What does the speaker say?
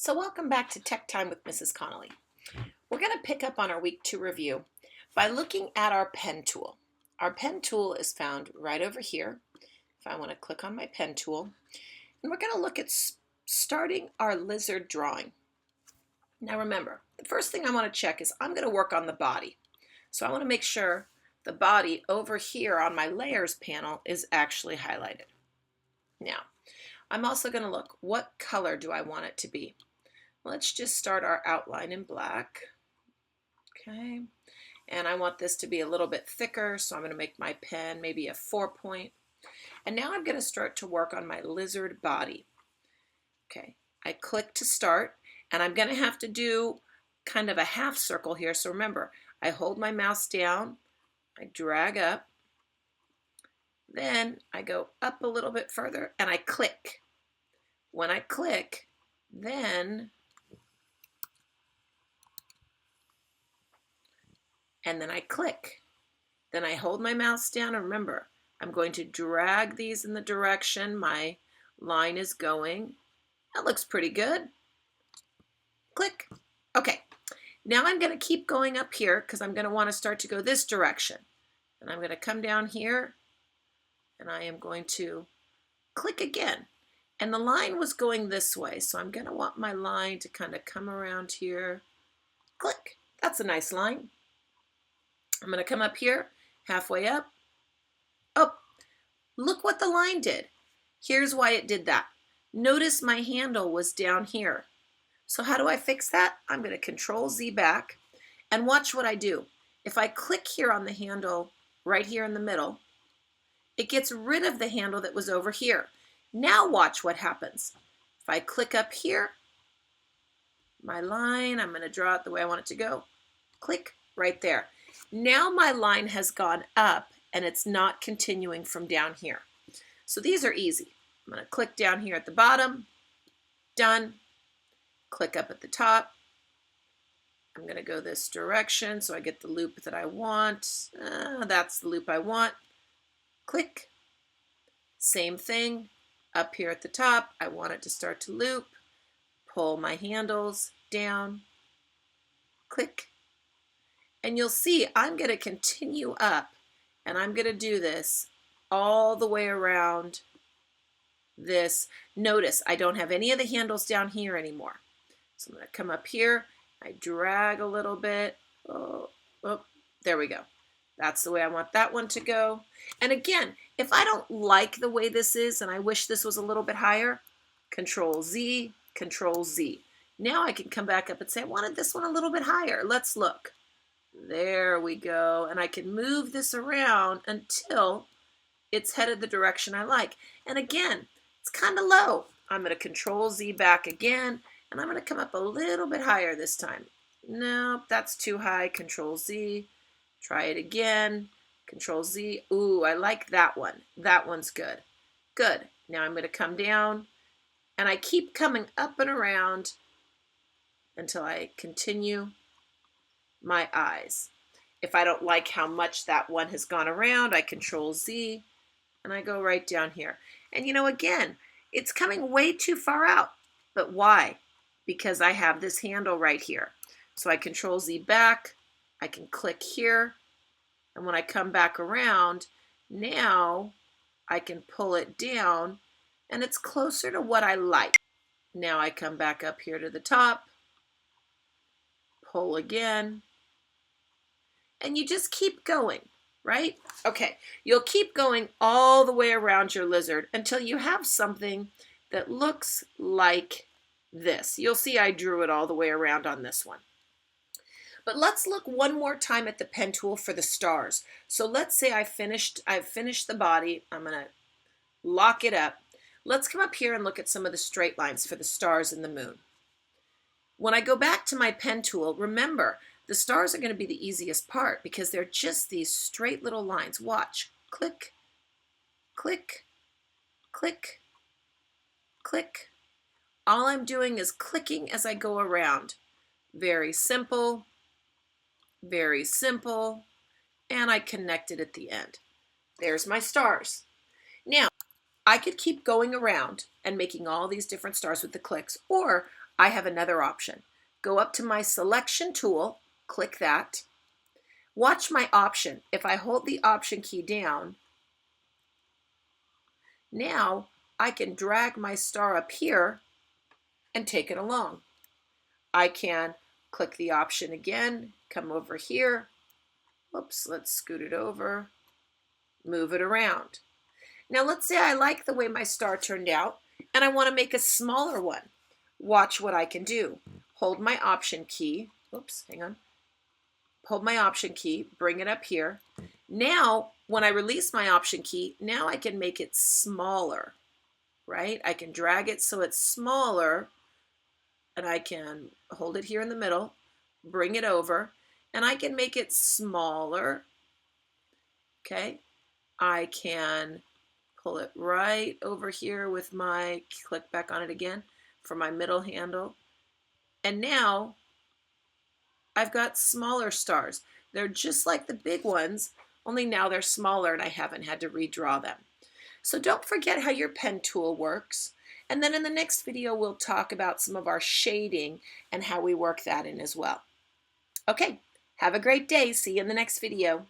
So welcome back to Tech Time with Mrs. Connolly. We're going to pick up on our week 2 review by looking at our pen tool. Our pen tool is found right over here. If I want to click on my pen tool, and we're going to look at starting our lizard drawing. Now remember, the first thing I want to check is I'm going to work on the body. So I want to make sure the body over here on my layers panel is actually highlighted. Now, I'm also going to look, what color do I want it to be? Let's just start our outline in black. Okay, and I want this to be a little bit thicker, so I'm going to make my pen maybe a 4-point. And now I'm going to start to work on my lizard body. Okay, I click to start, and I'm going to have to do kind of a half circle here. So remember, I hold my mouse down, I drag up, then I go up a little bit further, and I click. When I click, then I click. Then I hold my mouse down, and remember, I'm going to drag these in the direction my line is going. That looks pretty good. Click. Okay, now I'm going to keep going up here because I'm going to want to start to go this direction. And I'm going to come down here, and I am going to click again. And the line was going this way, so I'm going to want my line to kind of come around here. Click. That's a nice line. I'm going to come up here, halfway up. Oh, look what the line did. Here's why it did that. Notice my handle was down here. So how do I fix that? I'm going to Control Z back, and watch what I do. If I click here on the handle right here in the middle, it gets rid of the handle that was over here. Now watch what happens. If I click up here, my line, I'm going to draw it the way I want it to go. Click right there. Now my line has gone up and it's not continuing from down here. So these are easy. I'm going to click down here at the bottom. Done. Click up at the top. I'm going to go this direction so I get the loop that I want. That's the loop I want. Click. Same thing. Up here at the top, I want it to start to loop. Pull my handles down. Click. And you'll see I'm going to continue up, and I'm going to do this all the way around this. Notice I don't have any of the handles down here anymore. So I'm going to come up here. I drag a little bit. Oh, there we go. That's the way I want that one to go. And again, if I don't like the way this is and I wish this was a little bit higher, Control Z, Control Z. Now I can come back up and say I wanted this one a little bit higher. Let's look. There we go. And I can move this around until it's headed the direction I like. And again, it's kind of low. I'm going to Control Z back again, and I'm going to come up a little bit higher this time. Nope, that's too high. Control Z. Try it again. Control Z. Ooh, I like that one. That one's good. Good. Now I'm going to come down, and I keep coming up and around until I continue my eyes. If I don't like how much that one has gone around, I Control Z, and I go right down here. And again, it's coming way too far out. But why? Because I have this handle right here. So I Control Z back. I can click here, and when I come back around, now I can pull it down, and it's closer to what I like. Now I come back up here to the top, pull again, and you just keep going, right? Okay, you'll keep going all the way around your lizard until you have something that looks like this. You'll see I drew it all the way around on this one. But let's look one more time at the pen tool for the stars. So let's say I've finished the body. I'm going to lock it up. Let's come up here and look at some of the straight lines for the stars and the moon. When I go back to my pen tool, remember, the stars are going to be the easiest part because they're just these straight little lines. Watch. Click, click, click, click. All I'm doing is clicking as I go around. Very simple. Very simple, and I connected at the end. There's my stars. Now, I could keep going around and making all these different stars with the clicks, or I have another option. Go up to my selection tool, click that. Watch my option. If I hold the option key down, now I can drag my star up here and take it along. I can click the option again, come over here. Whoops, let's scoot it over, move it around. Now let's say I like the way my star turned out and I want to make a smaller one. Watch what I can do. Hold my option key. Oops, hang on. Hold my option key, bring it up here. Now, when I release my option key, now I can make it smaller, right? I can drag it so it's smaller, and I can hold it here in the middle, bring it over, and I can make it smaller, okay? I can pull it right over here with my, click back on it again for my middle handle. And now I've got smaller stars. They're just like the big ones, only now they're smaller and I haven't had to redraw them. So don't forget how your pen tool works. And then in the next video, we'll talk about some of our shading and how we work that in as well. Okay, have a great day. See you in the next video.